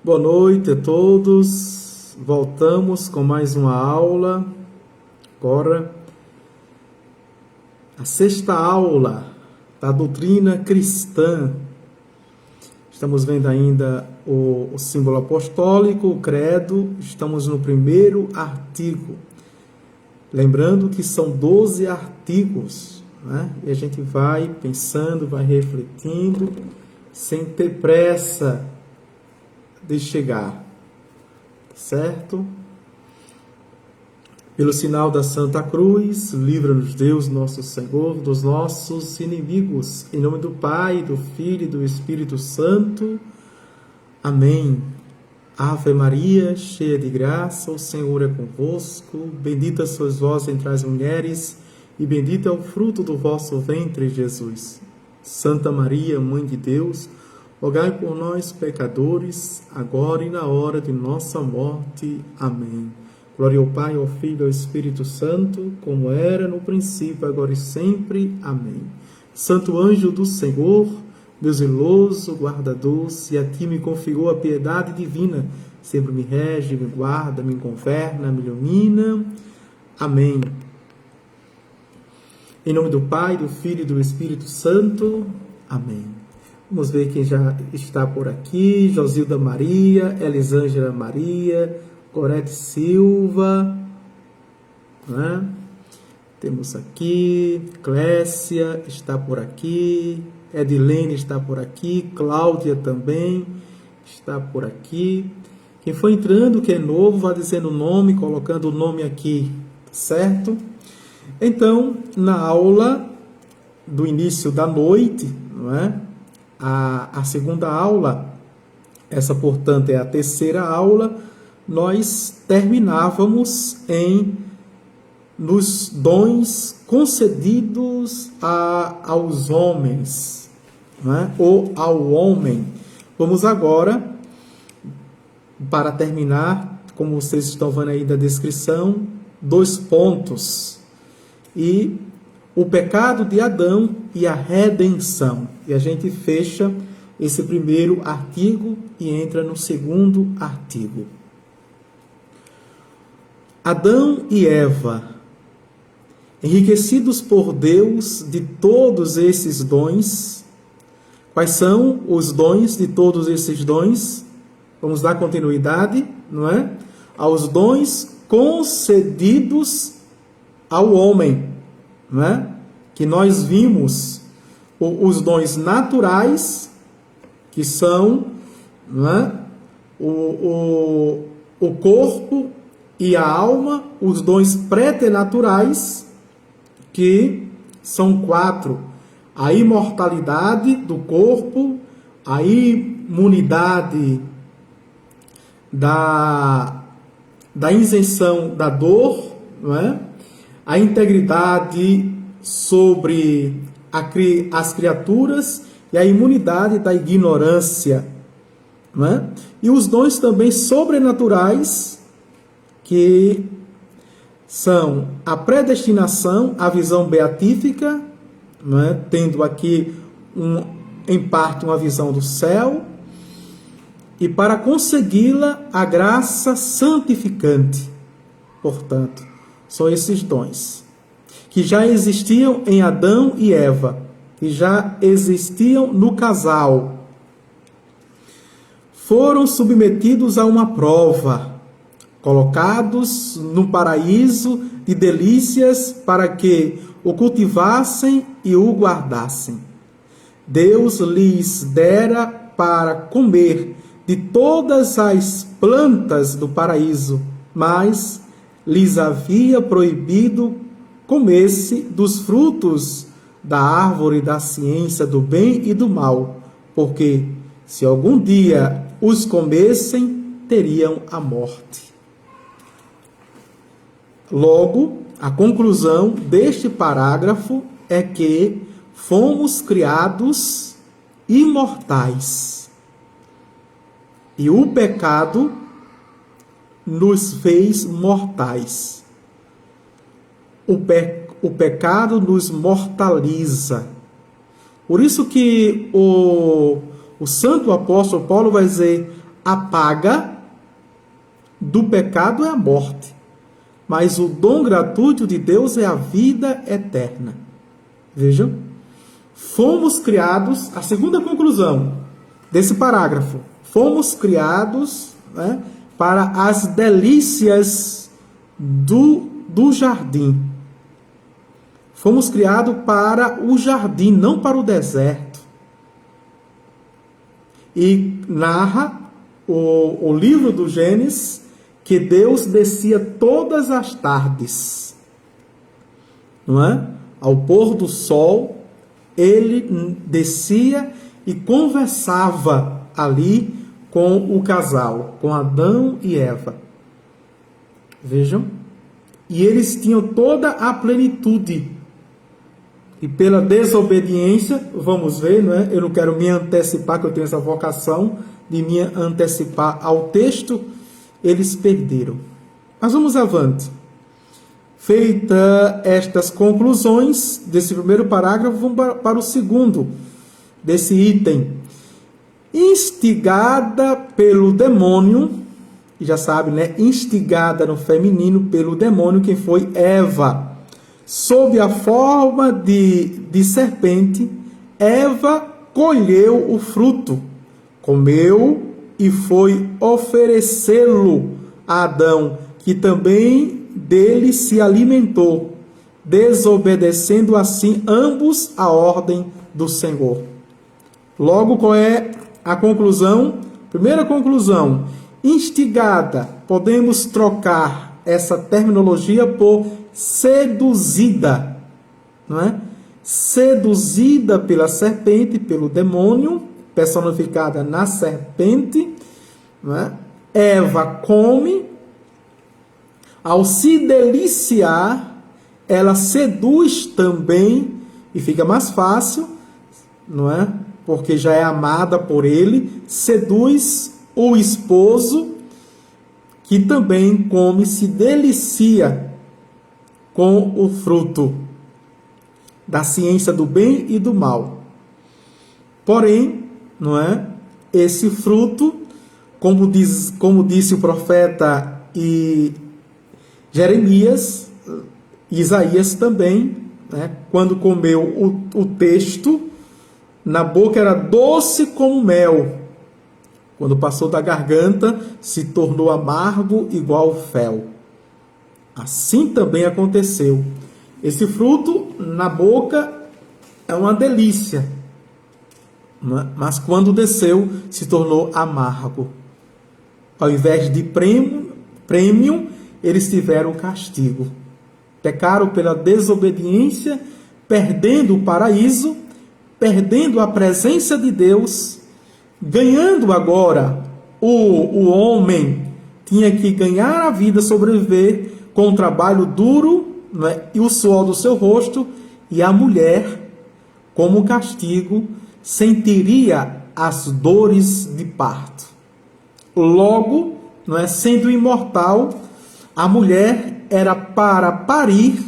Boa noite a todos. Voltamos com mais uma aula. Agora, a sexta aula da doutrina cristã. Estamos vendo ainda o símbolo apostólico, o credo. Estamos no primeiro artigo. Lembrando que são 12 artigos, né? E a gente vai pensando, vai refletindo, sem ter pressa de chegar, certo? Pelo sinal da Santa Cruz, livra-nos Deus, nosso Senhor, dos nossos inimigos. Em nome do Pai, do Filho e do Espírito Santo. Amém. Ave Maria, cheia de graça, o Senhor é convosco. Bendita sois vós entre as mulheres, e bendito é o fruto do vosso ventre, Jesus. Santa Maria, Mãe de Deus, rogai por nós, pecadores, agora e na hora de nossa morte. Amém. Glória ao Pai, ao Filho e ao Espírito Santo, como era no princípio, agora e sempre. Amém. Santo anjo do Senhor, meu zeloso guardador, se a ti me configurou a piedade divina, sempre me rege, me guarda, me governa, me ilumina. Amém. Em nome do Pai, do Filho e do Espírito Santo. Amém. Vamos ver quem já está por aqui. Josilda Maria, Elisângela Maria, Gorete Silva, né? Temos aqui, Clécia está por aqui, Edilene está por aqui, Cláudia também está por aqui. Quem for entrando, que é novo, vai dizendo o nome, colocando o nome aqui, certo? Então, na aula do início da noite, não é? A segunda aula, essa, portanto, é a terceira aula, nós terminávamos nos dons concedidos aos homens, não é? Ou ao homem. Vamos agora, para terminar, como vocês estão vendo aí da descrição, 2 pontos. E o pecado de Adão e a redenção. E a gente fecha esse primeiro artigo e entra no segundo artigo. Adão e Eva, enriquecidos por Deus de todos esses dons. Quais são os dons de todos esses dons? Vamos dar continuidade, não é? Aos dons concedidos ao homem, não é? Que nós vimos os dons naturais, que são, não é? o corpo e a alma, os dons preternaturais, que são 4. A imortalidade do corpo, a imunidade da isenção da dor, não é? A integridade sobre as criaturas e a imunidade da ignorância, não é? E os dons também sobrenaturais, que são a predestinação, a visão beatífica, não é? Tendo aqui, em parte, uma visão do céu, e para consegui-la, a graça santificante. Portanto, são esses dons que já existiam em Adão e Eva, que já existiam no casal. Foram submetidos a uma prova, colocados no paraíso de delícias para que o cultivassem e o guardassem. Deus lhes dera para comer de todas as plantas do paraíso, mas lhes havia proibido comer-se dos frutos da árvore da ciência do bem e do mal, porque se algum dia os comessem, teriam a morte. Logo, a conclusão deste parágrafo é que fomos criados imortais. E o pecado nos fez mortais. O pecado nos mortaliza. Por isso que o santo apóstolo Paulo vai dizer: a paga do pecado é a morte, mas o dom gratuito de Deus é a vida eterna. Vejam, fomos criados, a segunda conclusão desse parágrafo, fomos criados, né, para as delícias do jardim. Fomos criados para o jardim, não para o deserto. E narra o livro do Gênesis que Deus descia todas as tardes, não é? Ao pôr do sol, ele descia e conversava ali com o casal, com Adão e Eva. Vejam, e eles tinham toda a plenitude. E pela desobediência, vamos ver, não é? Eu não quero me antecipar, que eu tenho essa vocação de me antecipar ao texto, eles perderam. Mas vamos avante. Feita estas conclusões desse primeiro parágrafo, vamos para o segundo desse item. Instigada pelo demônio, e já sabe, né? Instigada no feminino pelo demônio, quem foi? Eva. Sob a forma de serpente, Eva colheu o fruto, comeu e foi oferecê-lo a Adão, que também dele se alimentou, desobedecendo assim ambos a ordem do Senhor. Logo, qual é a conclusão? Primeira conclusão, instigada, podemos trocar essa terminologia por seduzida, não é? Seduzida pela serpente, pelo demônio, personificada na serpente, não é? Eva come, ao se deliciar, ela seduz também, e fica mais fácil, não é? Porque já é amada por ele, seduz o esposo, que também come, se delicia com o fruto da ciência do bem e do mal. Porém, não é? Esse fruto, como disse o profeta Jeremias, Isaías também, né? Quando comeu o texto, na boca era doce como mel. Quando passou da garganta, se tornou amargo igual fel. Assim também aconteceu. Esse fruto na boca é uma delícia, mas quando desceu, se tornou amargo. Ao invés de prêmio, eles tiveram castigo. Pecaram pela desobediência, perdendo o paraíso, perdendo a presença de Deus, ganhando agora o homem tinha que ganhar a vida, sobreviver com um trabalho duro, né, e o suor do seu rosto, e a mulher, como castigo, sentiria as dores de parto. Logo, não é, sendo imortal, a mulher era para parir,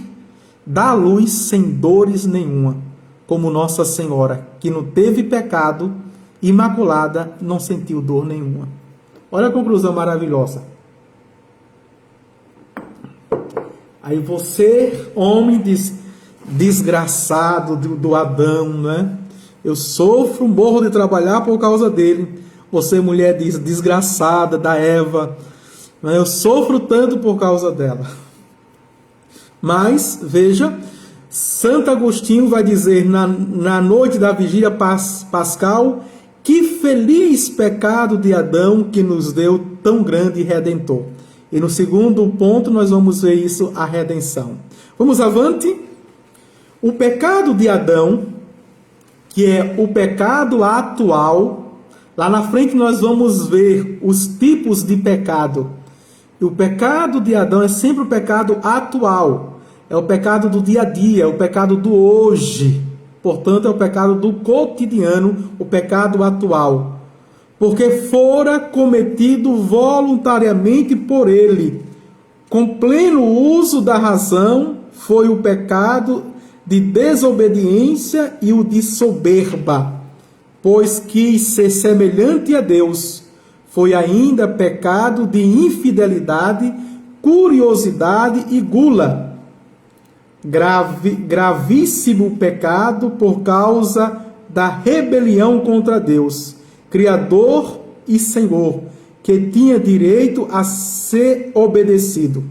dar à luz sem dores nenhuma, como Nossa Senhora, que não teve pecado, imaculada, não sentiu dor nenhuma. Olha a conclusão maravilhosa. Aí você, homem desgraçado do Adão, né? Eu sofro, morro de trabalhar por causa dele. Você, mulher desgraçada da Eva, né? Eu sofro tanto por causa dela. Mas, veja, Santo Agostinho vai dizer na noite da vigília pascal: que feliz pecado de Adão que nos deu tão grande Redentor. E no segundo ponto nós vamos ver isso, a redenção. Vamos avante. O pecado de Adão, que é o pecado atual, lá na frente nós vamos ver os tipos de pecado. E o pecado de Adão é sempre o pecado atual. É o pecado do dia a dia, é o pecado do hoje. Portanto, é o pecado do cotidiano, o pecado atual. Porque fora cometido voluntariamente por ele, com pleno uso da razão, foi o pecado de desobediência e o de soberba, pois quis ser semelhante a Deus, foi ainda pecado de infidelidade, curiosidade e gula. Gravíssimo pecado por causa da rebelião contra Deus, Criador e Senhor, que tinha direito a ser obedecido.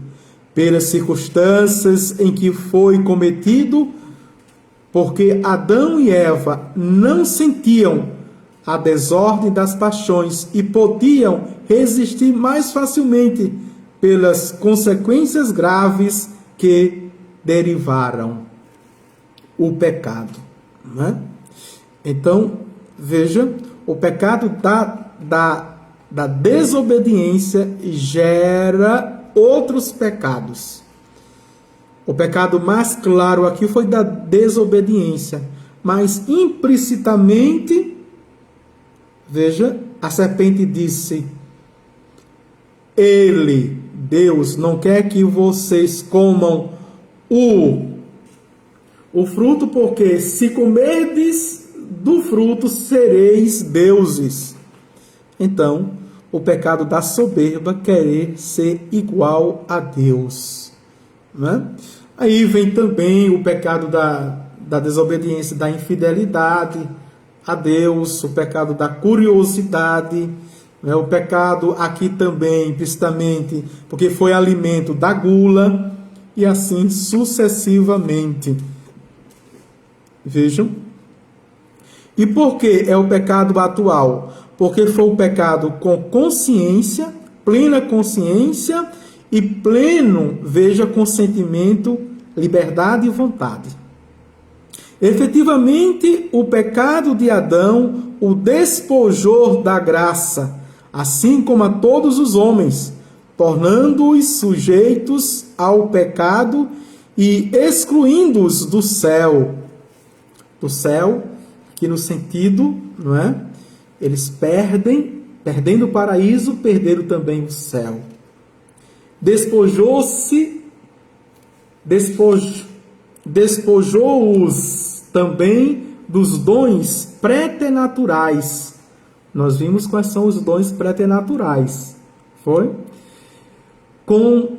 Pelas circunstâncias em que foi cometido, porque Adão e Eva não sentiam a desordem das paixões e podiam resistir mais facilmente pelas consequências graves que derivaram o pecado. Né? Então, veja, o pecado da desobediência gera outros pecados. O pecado mais claro aqui foi da desobediência, mas implicitamente, veja, a serpente disse: Deus, não quer que vocês comam o fruto, porque se comerdes do fruto, sereis deuses. Então, o pecado da soberba, querer ser igual a Deus. Né? Aí vem também o pecado da desobediência, da infidelidade a Deus, o pecado da curiosidade, né? O pecado aqui também, implicitamente, porque foi alimento da gula, e assim sucessivamente. Vejam. E por que é o pecado atual? Porque foi o pecado com consciência, plena consciência e pleno, veja, consentimento, liberdade e vontade. Efetivamente, o pecado de Adão o despojou da graça, assim como a todos os homens, tornando-os sujeitos ao pecado e excluindo-os do céu. Do céu, que no sentido, não é? Eles perdendo o paraíso, perderam também o céu. Despojou-os também dos dons preternaturais. Nós vimos quais são os dons preternaturais. Foi? Com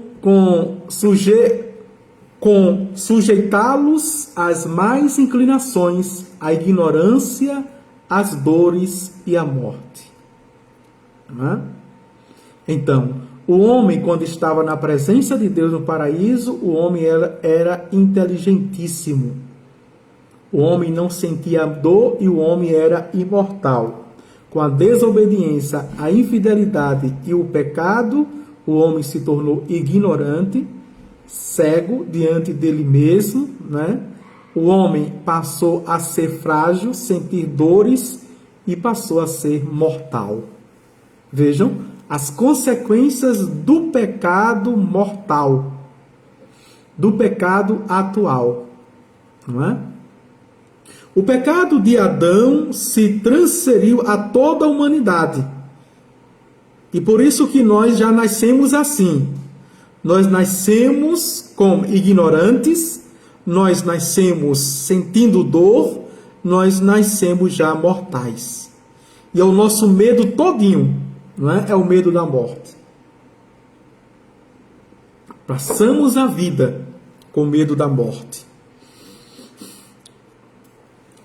sujeitá-los às más inclinações, à ignorância, às dores e à morte. Não é? Então, o homem, quando estava na presença de Deus no paraíso, o homem era inteligentíssimo. O homem não sentia dor e o homem era imortal. Com a desobediência, a infidelidade e o pecado, o homem se tornou ignorante, cego diante dele mesmo, né? O homem passou a ser frágil, sentir dores e passou a ser mortal. Vejam as consequências do pecado mortal, do pecado atual, não é? O pecado de Adão se transferiu a toda a humanidade. E por isso que nós já nascemos assim. Nós nascemos como ignorantes, nós nascemos sentindo dor, nós nascemos já mortais. E é o nosso medo todinho, não é? É o medo da morte. Passamos a vida com medo da morte.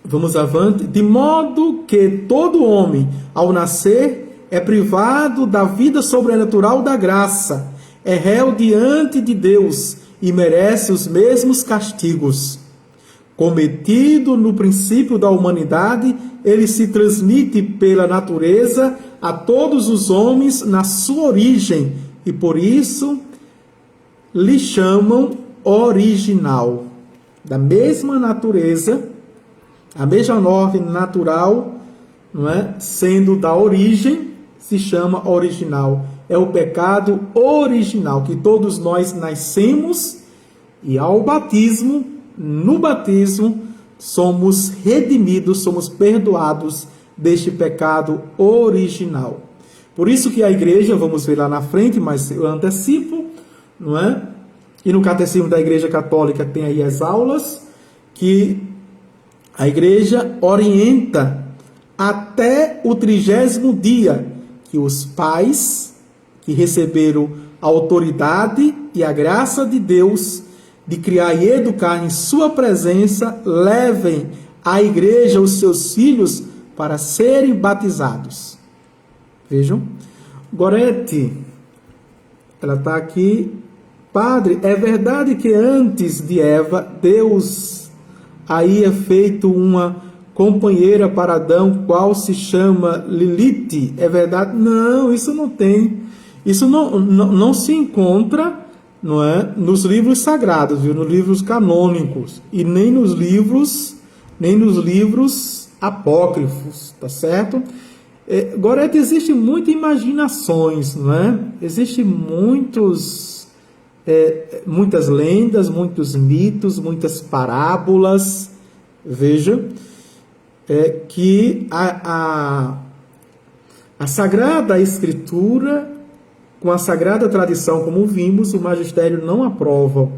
Vamos avante. De modo que todo homem, ao nascer, é privado da vida sobrenatural da graça, é réu diante de Deus e merece os mesmos castigos. Cometido no princípio da humanidade, ele se transmite pela natureza a todos os homens na sua origem e por isso lhe chamam original. Da mesma natureza, a mesma ordem natural, não é? Sendo da origem, se chama original. É o pecado original, que todos nós nascemos e ao batismo, no batismo, somos redimidos, somos perdoados deste pecado original. Por isso que a igreja, vamos ver lá na frente, mas eu antecipo, não é? E no Catecismo da Igreja Católica tem aí as aulas, que a igreja orienta até o 30º dia, que os pais que receberam a autoridade e a graça de Deus de criar e educar em sua presença, levem à igreja os seus filhos para serem batizados. Vejam, Gorete, ela está aqui. Padre, é verdade que antes de Eva, Deus havia feito uma companheira para Adão, qual se chama Lilith? É verdade? Não, isso não tem. Isso não se encontra, não é, nos livros sagrados, viu? Nos livros canônicos, e nem nos livros apócrifos, tá certo? Agora, existem muitas imaginações, não é? Existem muitas lendas, muitos mitos, muitas parábolas. Veja, que a Sagrada Escritura, com a Sagrada Tradição, como vimos, o magistério não aprova,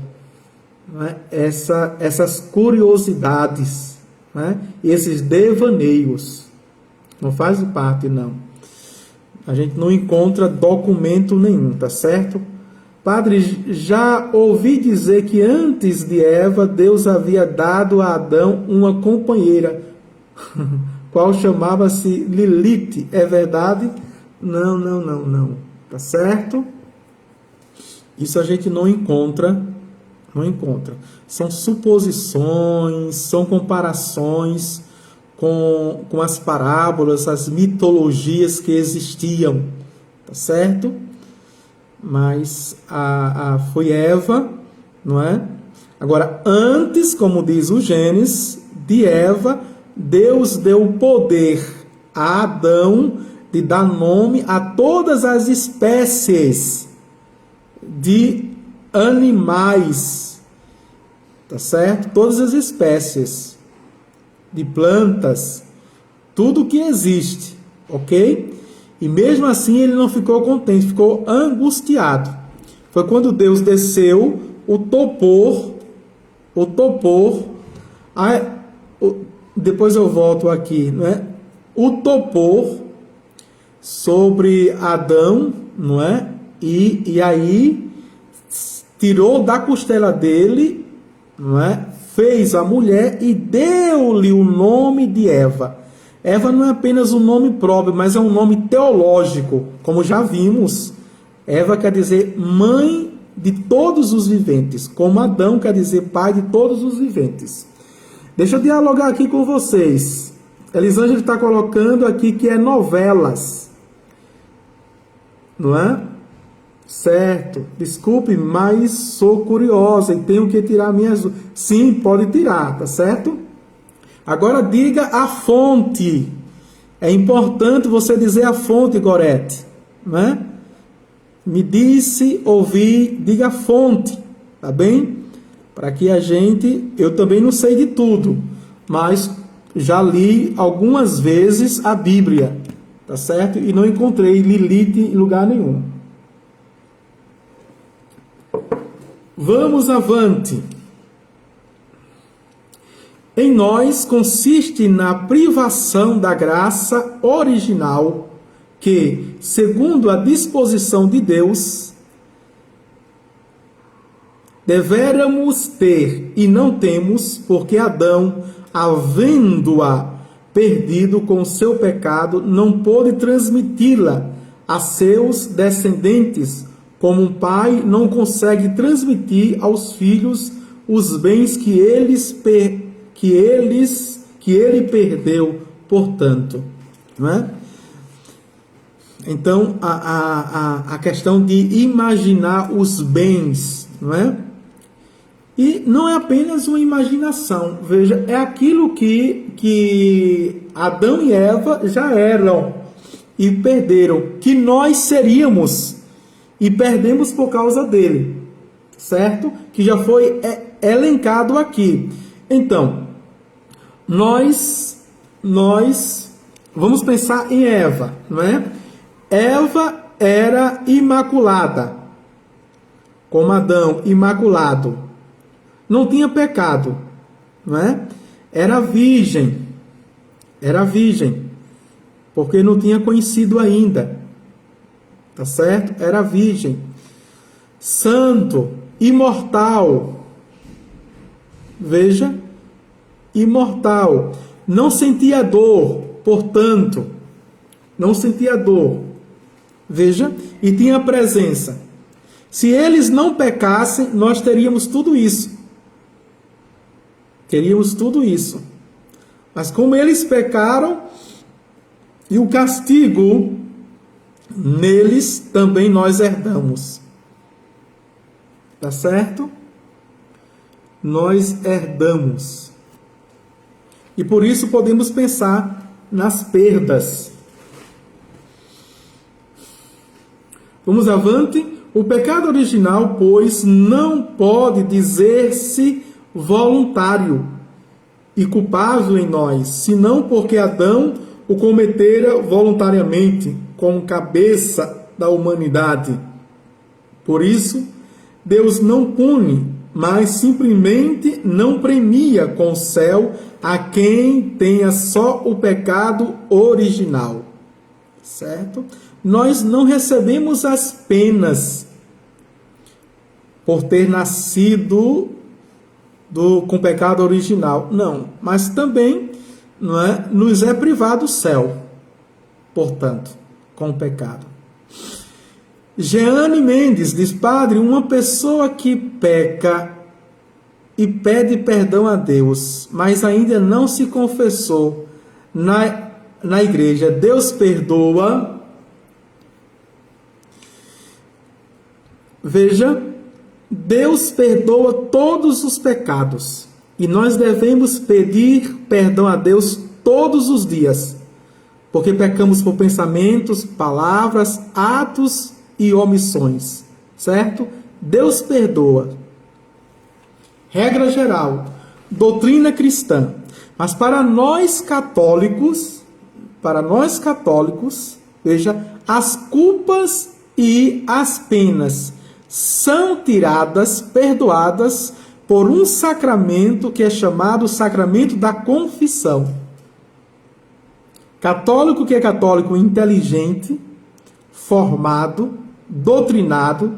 não é, essas curiosidades, não é, esses devaneios. Não faz parte, não. A gente não encontra documento nenhum, tá certo? Padre, já ouvi dizer que antes de Eva, Deus havia dado a Adão uma companheira, qual chamava-se Lilith. É verdade? Não. Tá certo? Isso a gente não encontra. São suposições, são comparações com as parábolas, as mitologias que existiam. Tá certo? Mas foi Eva, não é? Agora, antes, como diz o Gênesis, de Eva, Deus deu o poder a Adão de dar nome a todas as espécies de animais, tá certo? Todas as espécies de plantas, tudo que existe, ok? E mesmo assim ele não ficou contente, ficou angustiado. Foi quando Deus desceu o topor, depois eu volto aqui, não é? O topor sobre Adão, não é? E aí tirou da costela dele, não é? Fez a mulher e deu-lhe o nome de Eva. Eva não é apenas um nome próprio, mas é um nome teológico, como já vimos. Eva quer dizer mãe de todos os viventes, como Adão quer dizer pai de todos os viventes. Deixa eu dialogar aqui com vocês. Elisângela está colocando aqui que é novelas, não é? Certo. Desculpe, mas sou curiosa e tenho que tirar minhas... Sim, pode tirar, tá certo? Agora diga a fonte. É importante você dizer a fonte, Gorete, não é? Me disse, ouvi, diga a fonte, tá bem? Para que eu também não sei de tudo, mas já li algumas vezes a Bíblia, tá certo? E não encontrei Lilith em lugar nenhum. Vamos avante. Em nós consiste na privação da graça original que, segundo a disposição de Deus, devéramos ter e não temos, porque Adão, havendo-a perdido com seu pecado, não pôde transmiti-la a seus descendentes, como um pai não consegue transmitir aos filhos os bens que ele perdeu, portanto, não é? Então, a questão de imaginar os bens, não é? E não é apenas uma imaginação, veja, é aquilo que Adão e Eva já eram e perderam, que nós seríamos e perdemos por causa dele, certo? Que já foi elencado aqui. Então, nós vamos pensar em Eva, não é? Eva era imaculada, como Adão, imaculado. Não tinha pecado, não é? Era virgem, porque não tinha conhecido ainda, tá certo? Era virgem, santo, imortal. Veja, imortal. Não sentia dor, portanto, não sentia dor. Veja, e tinha presença. Se eles não pecassem, nós teríamos tudo isso. Teríamos tudo isso. Mas como eles pecaram, e o castigo neles também nós herdamos. Tá certo? Nós herdamos. E por isso podemos pensar nas perdas. Vamos avante. O pecado original, pois, não pode dizer-se voluntário e culpável em nós, senão porque Adão o cometera voluntariamente, como cabeça da humanidade. Por isso, Deus não pune, mas simplesmente não premia com o céu a quem tenha só o pecado original. Certo? Nós não recebemos as penas por ter nascido com pecado original. Não, mas também nos é privado o céu, portanto, com o pecado. Jeane Mendes diz: padre, uma pessoa que peca e pede perdão a Deus, mas ainda não se confessou na igreja, Deus perdoa? Veja, Deus perdoa todos os pecados e nós devemos pedir perdão a Deus todos os dias, porque pecamos por pensamentos, palavras, atos e omissões, certo? Deus perdoa. Regra geral, doutrina cristã. Mas para nós católicos, veja, as culpas e as penas são tiradas, perdoadas por um sacramento que é chamado sacramento da confissão. Católico que é católico inteligente, formado, doutrinado,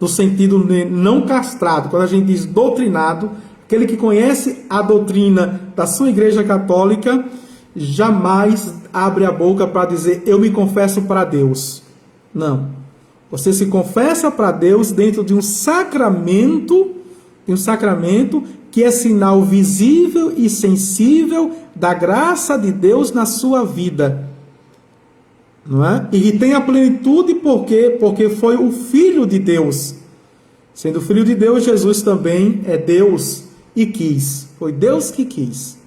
no sentido não castrado. Quando a gente diz doutrinado, aquele que conhece a doutrina da sua igreja católica, jamais abre a boca para dizer, eu me confesso para Deus. Não. Você se confessa para Deus dentro de um sacramento que é sinal visível e sensível da graça de Deus na sua vida. Não é? E tem a plenitude porque foi o Filho de Deus. Sendo Filho de Deus, Jesus também é Deus e quis. Foi Deus que quis.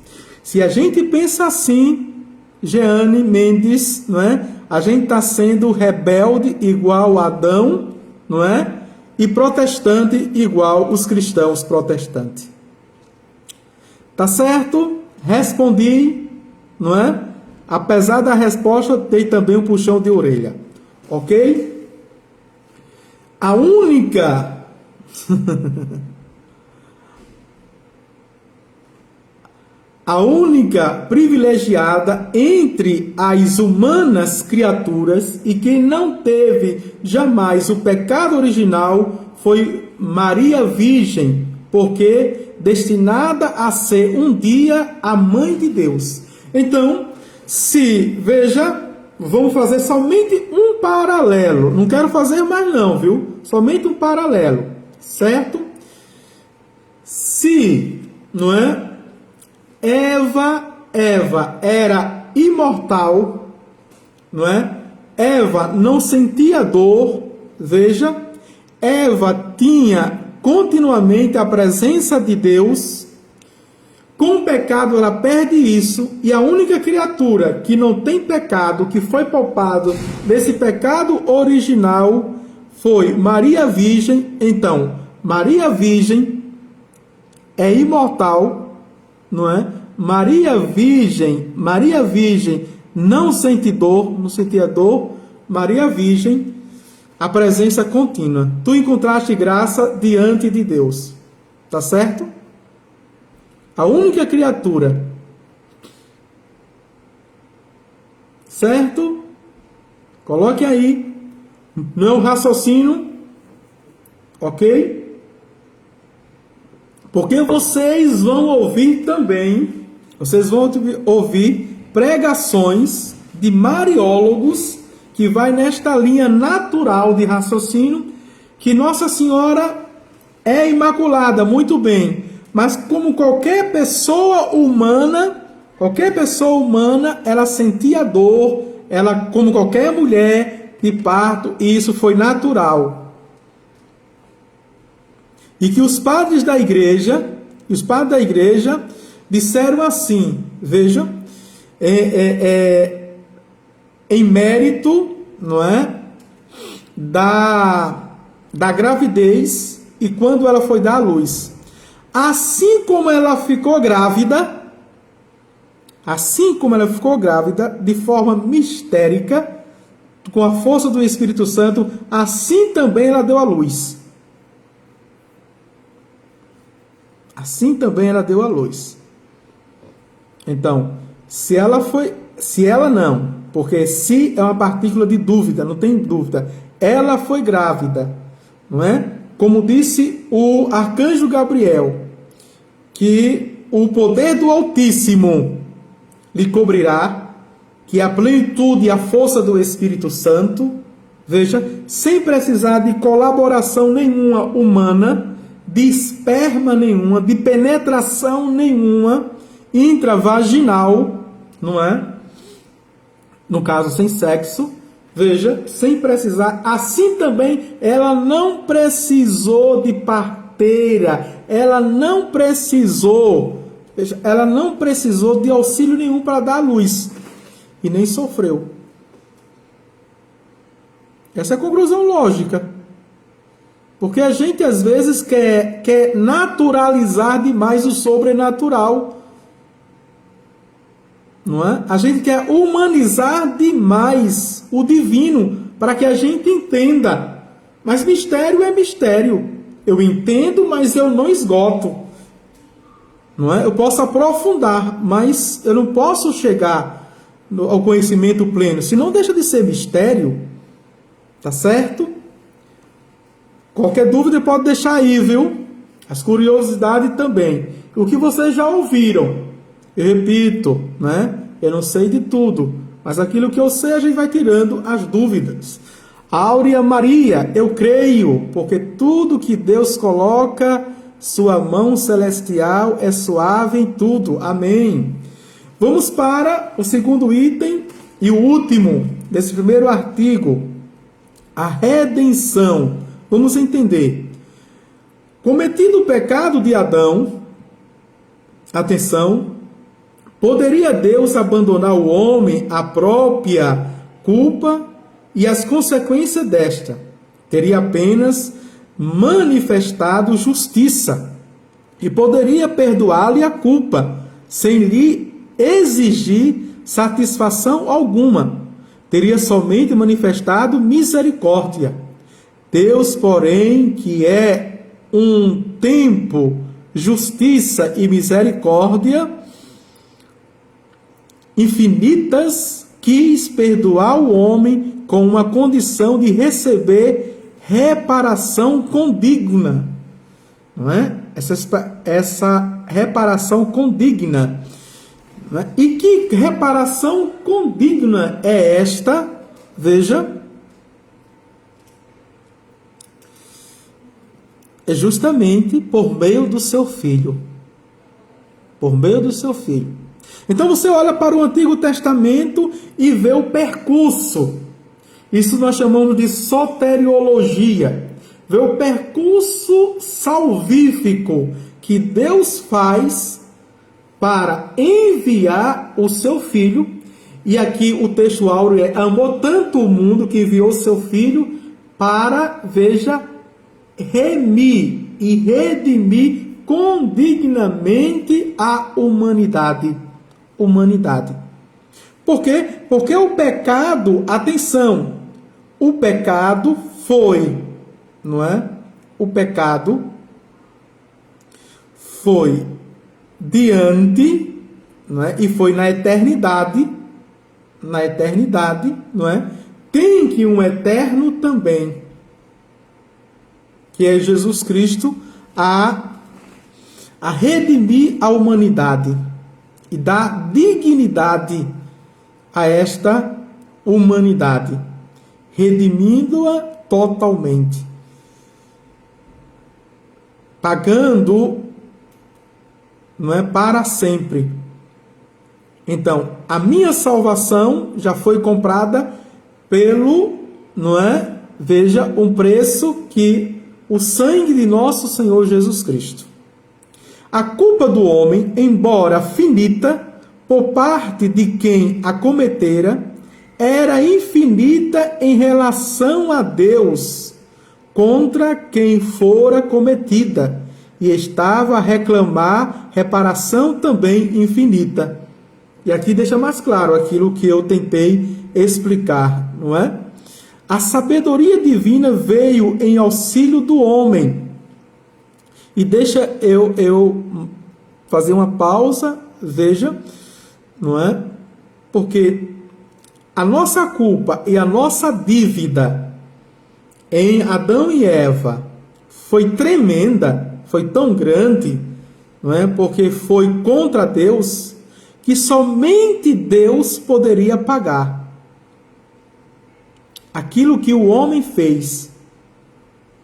Se a gente pensa assim, Jeane Mendes, não é? A gente está sendo rebelde igual a Adão, não é? E protestante igual os cristãos protestantes. Tá certo? Respondi, não é? Apesar da resposta, tem também um puxão de orelha. Ok? A única... A única privilegiada entre as humanas criaturas e quem não teve jamais o pecado original foi Maria Virgem, porque destinada a ser um dia a mãe de Deus. Então, veja, vamos fazer somente um paralelo. Não quero fazer mais não, viu? Somente um paralelo, certo? Se, não é? Eva era imortal, não é? Eva não sentia dor, veja, Eva tinha continuamente a presença de Deus, com o pecado ela perde isso, e a única criatura que não tem pecado, que foi poupado desse pecado original, foi Maria Virgem. Então, Maria Virgem é imortal, não é? Maria Virgem não sente dor, não sentia dor. Maria Virgem, a presença contínua. Tu encontraste graça diante de Deus. Tá certo? A única criatura. Certo? Coloque aí. Não é um raciocínio, ok? Porque vocês vão ouvir também, vocês vão ouvir pregações de mariólogos que vai nesta linha natural de raciocínio, que Nossa Senhora é imaculada, muito bem, mas como qualquer pessoa humana, ela sentia dor, ela, como qualquer mulher de parto, e isso foi natural. E que os padres da igreja disseram assim, veja, em mérito, não é, da gravidez e quando ela foi dar à luz. Assim como ela ficou grávida, de forma mistérica, com a força do Espírito Santo, assim também ela deu à luz. Assim também ela deu à luz. Então, se ela não, porque se é uma partícula de dúvida, não tem dúvida, ela foi grávida, não é? Como disse o arcanjo Gabriel, que o poder do Altíssimo lhe cobrirá, que a plenitude e a força do Espírito Santo, veja, sem precisar de colaboração nenhuma humana, de esperma nenhuma, de penetração nenhuma intravaginal, não é? No caso, sem sexo, veja, sem precisar, assim também ela não precisou de parteira, ela não precisou de auxílio nenhum para dar à luz, e nem sofreu. Essa é a conclusão lógica. Porque a gente às vezes quer naturalizar demais o sobrenatural. Não é? A gente quer humanizar demais o divino para que a gente entenda. Mas mistério é mistério. Eu entendo, mas eu não esgoto. Não é? Eu posso aprofundar, mas eu não posso chegar ao conhecimento pleno. Se não deixa de ser mistério, tá certo? Qualquer dúvida pode deixar aí, viu? As curiosidades também. O que vocês já ouviram. Eu repito, né? Eu não sei de tudo, mas aquilo que eu sei a gente vai tirando as dúvidas. Áurea Maria, eu creio, porque tudo que Deus coloca, sua mão celestial é suave em tudo. Amém. Vamos para o segundo item e o último desse primeiro artigo. A redenção. Vamos entender. Cometido o pecado de Adão, atenção, poderia Deus abandonar o homem à própria culpa e as consequências desta? Teria apenas manifestado justiça e poderia perdoar-lhe a culpa, sem lhe exigir satisfação alguma. Teria somente manifestado misericórdia. Deus, porém, que é um tempo, justiça e misericórdia infinitas, quis perdoar o homem com uma condição de receber reparação condigna. Não é? Essa reparação condigna. Não é? E que reparação condigna é esta? Veja. É justamente por meio do seu filho. Por meio do seu filho. Então você olha para o Antigo Testamento e vê o percurso. Isso nós chamamos de soteriologia. Vê o percurso salvífico que Deus faz para enviar o seu filho. E aqui o texto áureo é: amou tanto o mundo que enviou o seu filho para, veja, remir e redimir condignamente a humanidade. Por quê? Porque o pecado, atenção, o pecado foi, não é? O pecado foi diante, não é? E foi na eternidade, não é? Tem que um eterno também, que é Jesus Cristo, a redimir a humanidade e dar dignidade a esta humanidade, redimindo-a totalmente, pagando, não é, para sempre. Então, a minha salvação já foi comprada pelo, não é? Veja, um preço que o sangue de nosso Senhor Jesus Cristo. A culpa do homem, embora finita, por parte de quem a cometera, era infinita em relação a Deus, contra quem fora cometida, e estava a reclamar reparação também infinita. E aqui deixa mais claro aquilo que eu tentei explicar, não é? A sabedoria divina veio em auxílio do homem. E deixa eu fazer uma pausa, veja, não é? Porque a nossa culpa e a nossa dívida em Adão e Eva foi tremenda, foi tão grande, não é? Porque foi contra Deus, que somente Deus poderia pagar aquilo que o homem fez.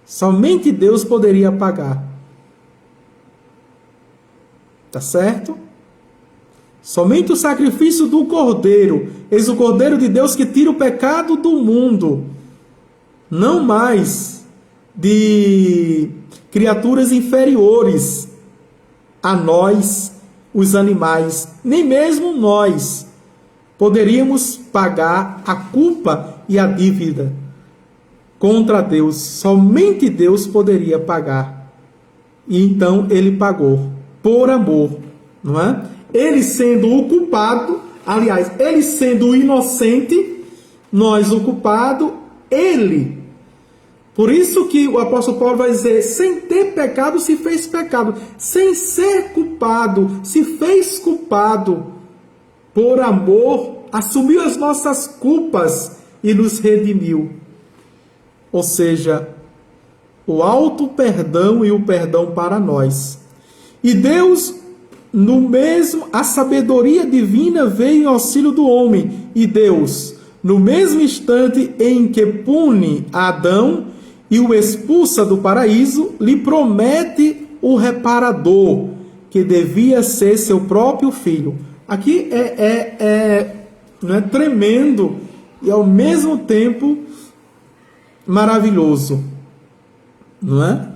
Somente Deus poderia pagar. Tá certo? Somente o sacrifício do Cordeiro, eis o Cordeiro de Deus que tira o pecado do mundo, não mais de criaturas inferiores a nós, os animais, nem mesmo nós poderíamos pagar a culpa e a dívida contra Deus. Somente Deus poderia pagar. E então ele pagou por amor, não é? Ele sendo o culpado, aliás, ele sendo o inocente, nós o culpado, ele. Por isso que o apóstolo Paulo vai dizer, sem ter pecado se fez pecado, sem ser culpado se fez culpado, por amor, assumiu as nossas culpas e nos redimiu. Ou seja, o alto perdão e o perdão para nós. E Deus, no mesmo, a sabedoria divina veio em auxílio do homem. E Deus, no mesmo instante em que pune Adão e o expulsa do paraíso, lhe promete o reparador, que devia ser seu próprio filho. Aqui não é tremendo e ao mesmo tempo maravilhoso, não é?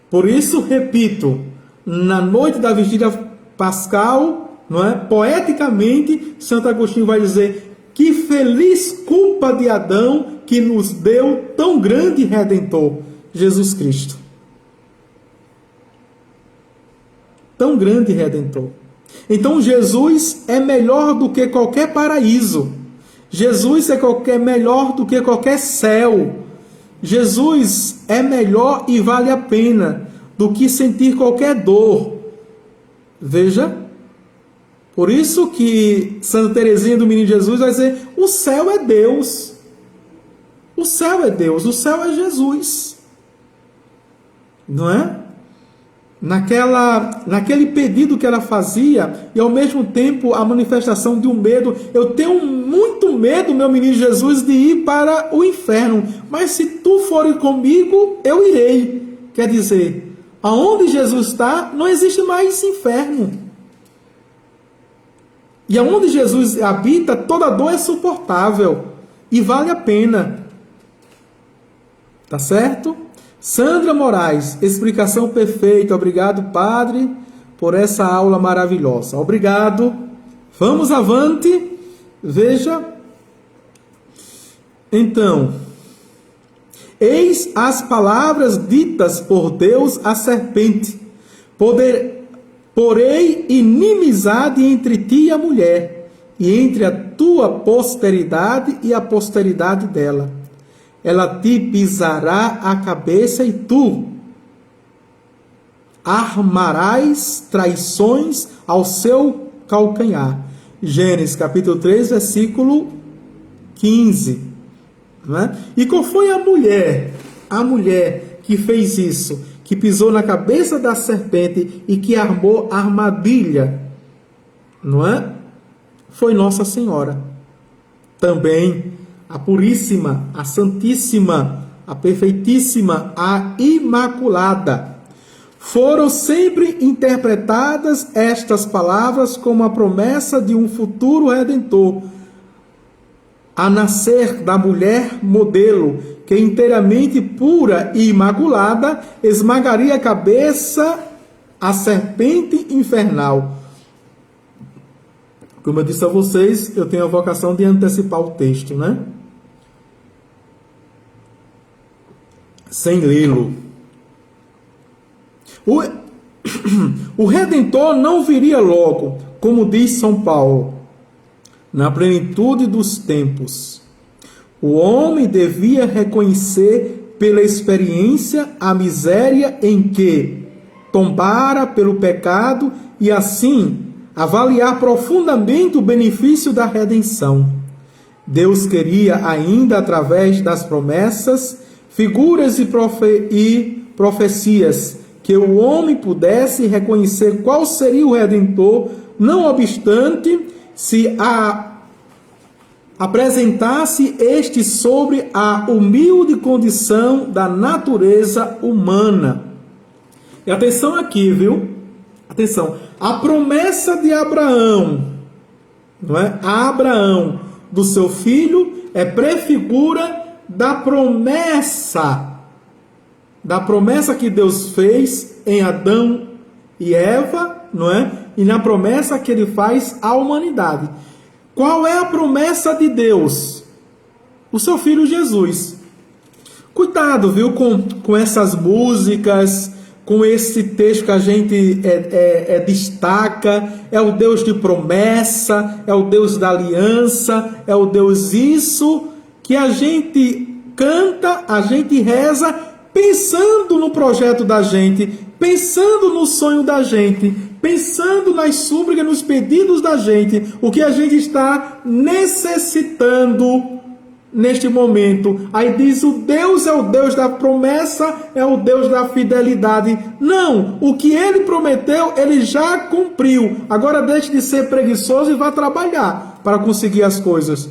Por isso, repito, na noite da vigília pascal, não é? Poeticamente, Santo Agostinho vai dizer: que feliz culpa de Adão que nos deu tão grande Redentor, Jesus Cristo. Tão grande Redentor. Então Jesus é melhor do que qualquer paraíso. Jesus é melhor do que qualquer céu. Jesus é melhor e vale a pena do que sentir qualquer dor. Veja. Por isso que Santa Teresinha do Menino Jesus vai dizer: o céu é Deus. O céu é Deus, o céu é Jesus. Não é? Naquele pedido que ela fazia, e ao mesmo tempo a manifestação de um medo. Eu tenho muito medo, meu menino Jesus, de ir para o inferno, mas se tu fores comigo, eu irei. Quer dizer, aonde Jesus está, não existe mais inferno. E aonde Jesus habita, toda dor é suportável e vale a pena. Tá certo? Sandra Moraes, explicação perfeita. Obrigado, Padre, por essa aula maravilhosa. Obrigado. Vamos avante. Veja. Então, eis as palavras ditas por Deus à serpente. Porei inimizade entre ti e a mulher, e entre a tua posteridade e a posteridade dela. Ela te pisará a cabeça e tu armarás traições ao seu calcanhar. Gênesis capítulo 3, versículo 15. Não é? E qual foi a mulher? A mulher que fez isso, que pisou na cabeça da serpente e que armou a armadilha, não é? Foi Nossa Senhora. Também a Puríssima, a Santíssima, a Perfeitíssima, a Imaculada. Foram sempre interpretadas estas palavras como a promessa de um futuro Redentor, a nascer da mulher modelo, que inteiramente pura e imaculada, esmagaria a cabeça a serpente infernal. Como eu disse a vocês, eu tenho a vocação de antecipar o texto, né? Sem lê-lo. O Redentor não viria logo, como diz São Paulo, na plenitude dos tempos. O homem devia reconhecer pela experiência a miséria em que tombara pelo pecado e assim avaliar profundamente o benefício da redenção. Deus queria ainda, através das promessas, figuras e profecias, que o homem pudesse reconhecer qual seria o Redentor, não obstante se apresentasse este sobre a humilde condição da natureza humana. E atenção aqui, viu? Atenção. A promessa de Abraão, não é? A Abraão do seu filho é prefigura da promessa que Deus fez em Adão e Eva, não é? E na promessa que ele faz à humanidade. Qual é a promessa de Deus? O seu filho Jesus. Cuidado, viu, com essas músicas, com esse texto que a gente destaca. É o Deus de promessa, é o Deus da aliança, é o Deus isso, que a gente canta, a gente reza, pensando no projeto da gente, pensando no sonho da gente, pensando nas súplicas, nos pedidos da gente, o que a gente está necessitando neste momento. Aí diz: o Deus é o Deus da promessa, é o Deus da fidelidade. Não, o que ele prometeu, ele já cumpriu. Agora deixe de ser preguiçoso e vá trabalhar para conseguir as coisas.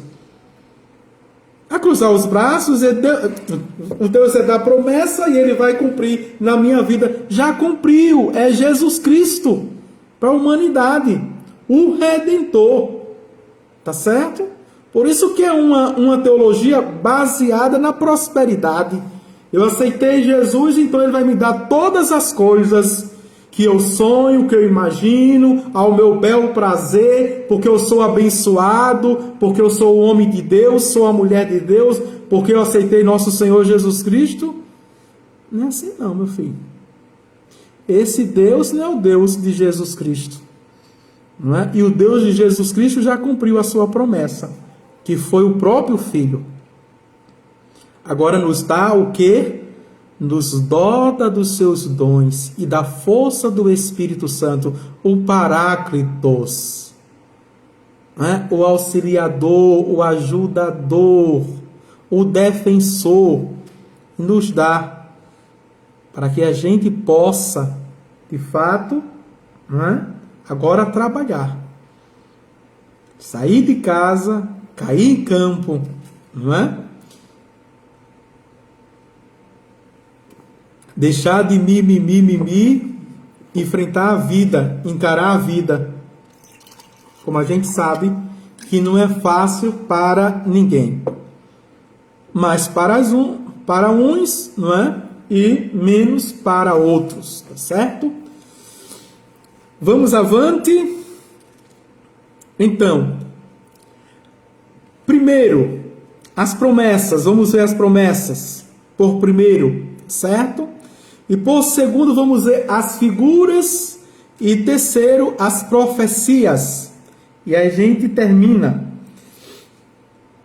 A cruzar os braços, o Deus é da promessa e ele vai cumprir na minha vida. Já cumpriu, é Jesus Cristo para a humanidade, o Redentor. Tá certo? Por isso que é uma teologia baseada na prosperidade. Eu aceitei Jesus, então ele vai me dar todas as coisas que eu sonho, que eu imagino, ao meu belo prazer, porque eu sou abençoado, porque eu sou o homem de Deus, sou a mulher de Deus, porque eu aceitei nosso Senhor Jesus Cristo. Não é assim não, meu filho. Esse Deus não é o Deus de Jesus Cristo. Não é? E o Deus de Jesus Cristo já cumpriu a sua promessa, que foi o próprio Filho. Agora nos dá o quê? Nos dota dos seus dons e da força do Espírito Santo, o Paráclitos, né? O auxiliador, o ajudador, o defensor, nos dá para que a gente possa, de fato, né? Agora trabalhar, sair de casa, cair em campo, não é? Deixar de mimimi, enfrentar a vida, encarar a vida. Como a gente sabe que não é fácil para ninguém. Mas para uns, não é? E menos para outros, tá certo? Vamos avante. Então, primeiro, as promessas. Vamos ver as promessas. Por primeiro, certo? E por segundo, vamos ver as figuras. E terceiro, as profecias. E aí a gente termina.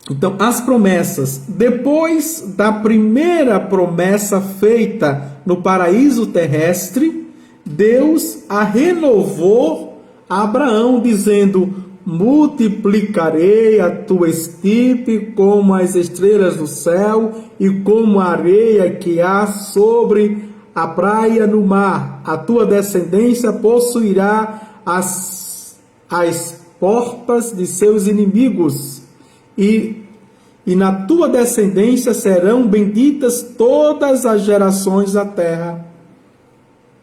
Então, as promessas. Depois da primeira promessa feita no paraíso terrestre, Deus a renovou a Abraão, dizendo: multiplicarei a tua estirpe como as estrelas do céu e como a areia que há sobre a praia no mar. A tua descendência possuirá as portas de seus inimigos, e na tua descendência serão benditas todas as gerações da terra.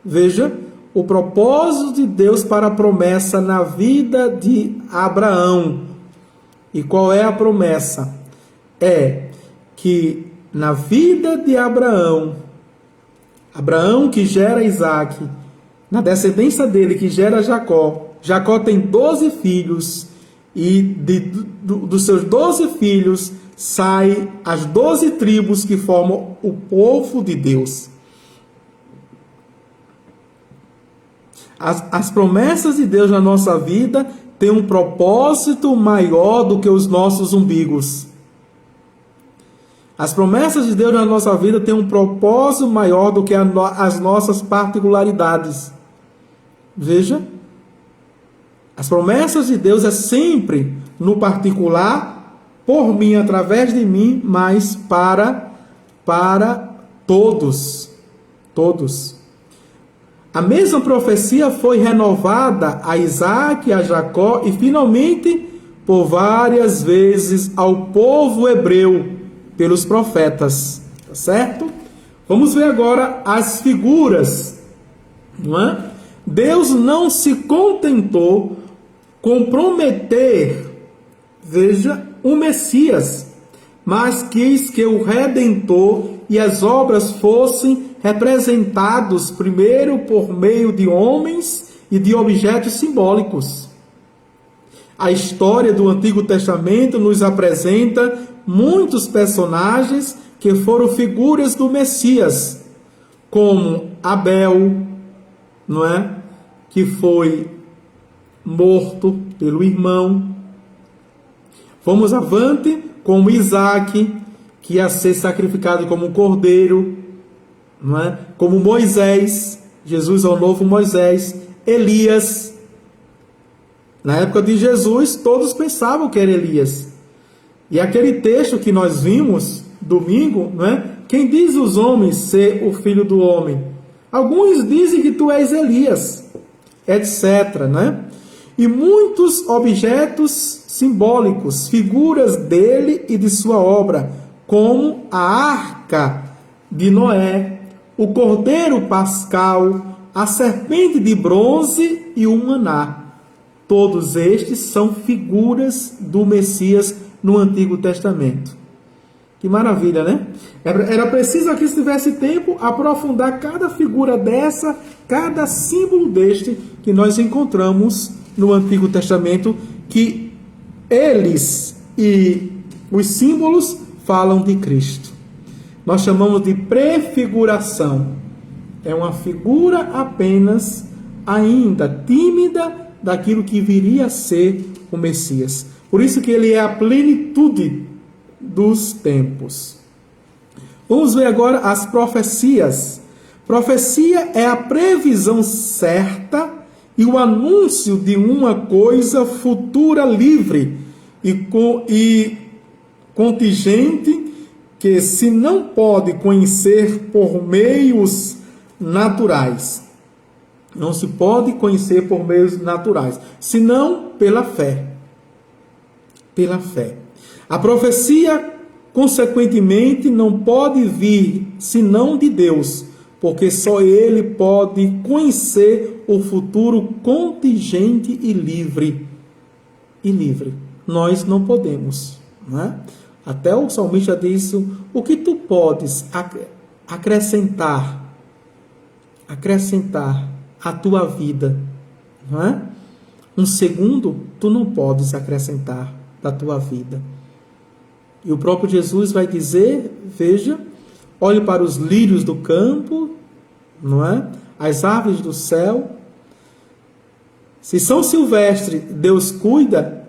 Veja o propósito de Deus para a promessa na vida de Abraão. E qual é a promessa? É que na vida de Abraão que gera Isaac, na descendência dele que gera Jacó, Jacó tem 12 filhos, e dos seus 12 filhos saem as 12 tribos que formam o povo de Deus. As promessas de Deus na nossa vida têm um propósito maior do que os nossos umbigos. As promessas de Deus na nossa vida têm um propósito maior do que as nossas particularidades. Veja, as promessas de Deus é sempre no particular, por mim, através de mim, mas para todos. Todos. A mesma profecia foi renovada a Isaac, a Jacó e finalmente por várias vezes ao povo hebreu pelos profetas, tá certo? Vamos ver agora as figuras, não é? Deus não se contentou com prometer, veja, um Messias, mas quis que o Redentor e as obras fossem representados primeiro por meio de homens e de objetos simbólicos. A história do Antigo Testamento nos apresenta muitos personagens que foram figuras do Messias, como Abel, não é? Que foi morto pelo irmão. Vamos avante, como Isaac, que ia ser sacrificado como um cordeiro, não é? Como Moisés, Jesus é o novo Moisés, Elias. Na época de Jesus, todos pensavam que era Elias. E aquele texto que nós vimos domingo, não é? Quem diz os homens ser o filho do homem? Alguns dizem que tu és Elias, etc. Né? E muitos objetos simbólicos, figuras dele e de sua obra, como a arca de Noé, o cordeiro pascal, a serpente de bronze e o maná. Todos estes são figuras do Messias no Antigo Testamento. Que maravilha, né? Era preciso aqui, se tivesse tempo, aprofundar cada figura dessa, cada símbolo deste que nós encontramos no Antigo Testamento, que eles e os símbolos falam de Cristo. Nós chamamos de prefiguração. É uma figura apenas, ainda tímida, daquilo que viria a ser o Messias. Por isso que ele é a plenitude dos tempos. Vamos ver agora as profecias. Profecia é a previsão certa e o anúncio de uma coisa futura livre e contingente que se não pode conhecer por meios naturais. Não se pode conhecer por meios naturais, senão pela fé. Pela fé. A profecia, consequentemente, não pode vir senão de Deus, porque só Ele pode conhecer o futuro contingente e livre. E livre. Nós não podemos. Não é? Até o salmista diz: o que tu podes acrescentar à tua vida? Não é? Um segundo, tu não podes acrescentar da tua vida. E o próprio Jesus vai dizer, veja, olhe para os lírios do campo, não é? As aves do céu. Se são silvestres, Deus cuida,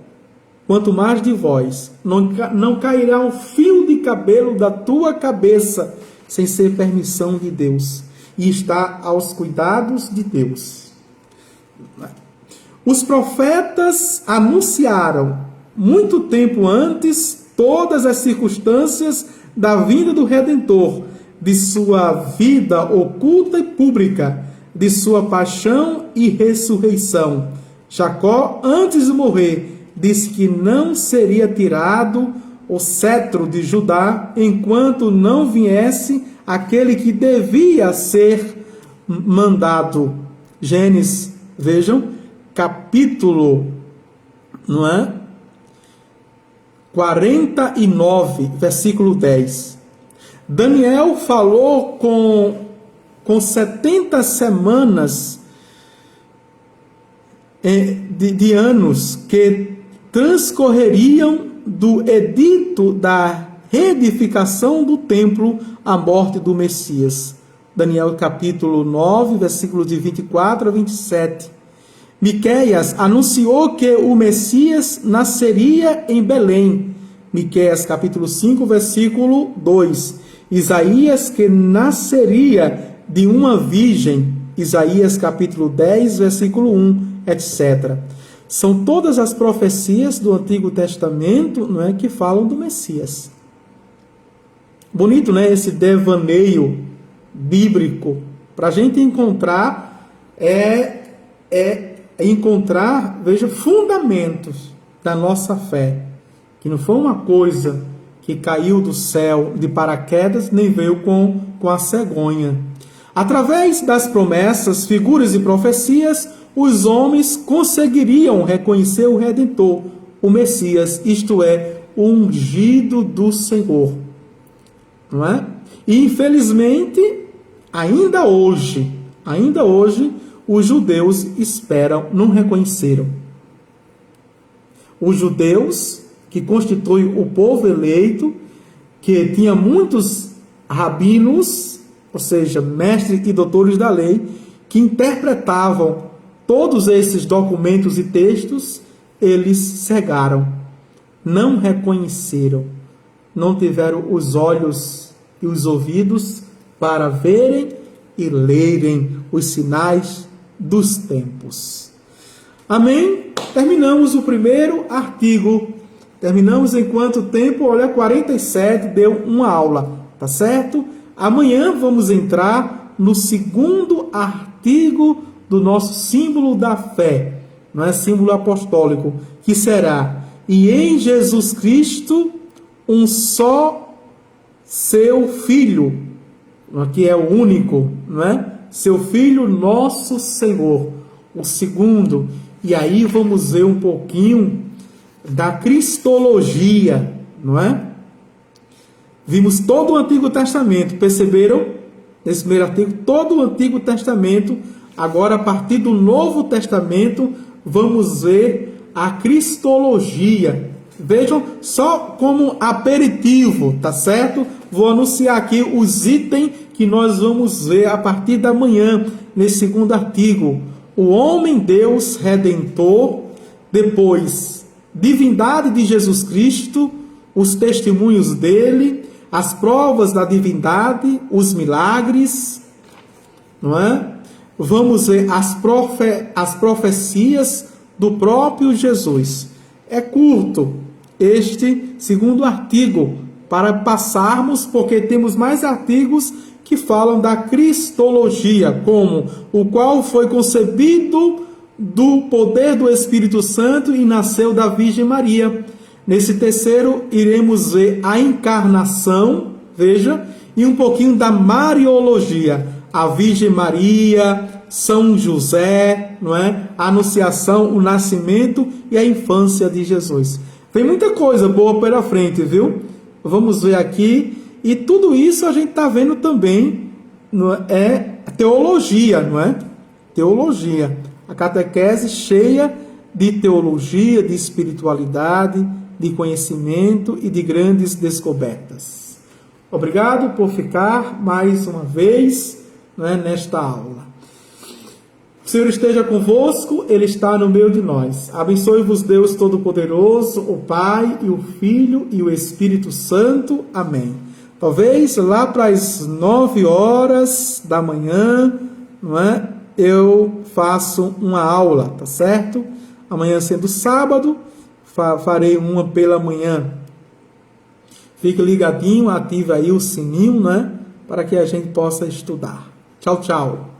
quanto mais de vós. Não cairá um fio de cabelo da tua cabeça sem ser permissão de Deus. E está aos cuidados de Deus. Os profetas anunciaram, muito tempo antes, todas as circunstâncias da vinda do Redentor, de sua vida oculta e pública, de sua paixão e ressurreição. Jacó, antes de morrer, disse que não seria tirado o cetro de Judá enquanto não viesse aquele que devia ser mandado. Gênesis, vejam, capítulo, 49, versículo 10. Daniel falou com 70 semanas de anos que transcorreriam do edito da reedificação do templo à morte do Messias. Daniel capítulo 9, versículos de 24 a 27. Miqueias anunciou que o Messias nasceria em Belém. Miqueias capítulo 5, versículo 2. Isaías que nasceria de uma virgem. Isaías capítulo 10, versículo 1, etc. São todas as profecias do Antigo Testamento, que falam do Messias. Bonito, esse devaneio bíblico. Para a gente encontrar, veja, fundamentos da nossa fé. Que não foi uma coisa que caiu do céu de paraquedas, nem veio com a cegonha. Através das promessas, figuras e profecias, os homens conseguiriam reconhecer o Redentor, o Messias, isto é, o ungido do Senhor. Não é? E, infelizmente, ainda hoje, os judeus esperam, não reconheceram. Os judeus, que constituem o povo eleito, que tinha muitos rabinos, ou seja, mestres e doutores da lei, que interpretavam todos esses documentos e textos, eles cegaram, não reconheceram, não tiveram os olhos e os ouvidos para verem e lerem os sinais dos tempos. Amém? Terminamos o primeiro artigo. Terminamos em quanto tempo? Olha, 47, deu uma aula, tá certo? Amanhã vamos entrar no segundo artigo do nosso símbolo da fé, símbolo apostólico, que será: e em Jesus Cristo um só seu Filho, que é o único, seu Filho, nosso Senhor, o segundo. E aí vamos ver um pouquinho da cristologia, Vimos todo o Antigo Testamento, perceberam? Nesse primeiro artigo, todo o Antigo Testamento. Agora, a partir do Novo Testamento, vamos ver a cristologia. Vejam, só como aperitivo, tá certo? Vou anunciar aqui os itens que nós vamos ver a partir da manhã, nesse segundo artigo. O homem-Deus redentor, depois, divindade de Jesus Cristo, os testemunhos dele, as provas da divindade, os milagres, Vamos ver as profecias do próprio Jesus. É curto este segundo artigo para passarmos, porque temos mais artigos que falam da cristologia, como o qual foi concebido do poder do Espírito Santo e nasceu da Virgem Maria. Nesse terceiro, iremos ver a encarnação, veja, e um pouquinho da Mariologia, a Virgem Maria, São José, a anunciação, o nascimento e a infância de Jesus. Tem muita coisa boa pela frente, viu? Vamos ver aqui. E tudo isso a gente está vendo também, é teologia, Teologia. A catequese cheia de teologia, de espiritualidade, de conhecimento e de grandes descobertas. Obrigado por ficar mais uma vez nesta aula. O Senhor esteja convosco, Ele está no meio de nós. Abençoe-vos Deus Todo-Poderoso, o Pai e o Filho e o Espírito Santo. Amém. Talvez lá para as 9 horas da manhã, eu faço uma aula, tá certo? Amanhã sendo sábado, farei uma pela manhã. Fique ligadinho, ative aí o sininho, né? Para que a gente possa estudar. Tchau, tchau.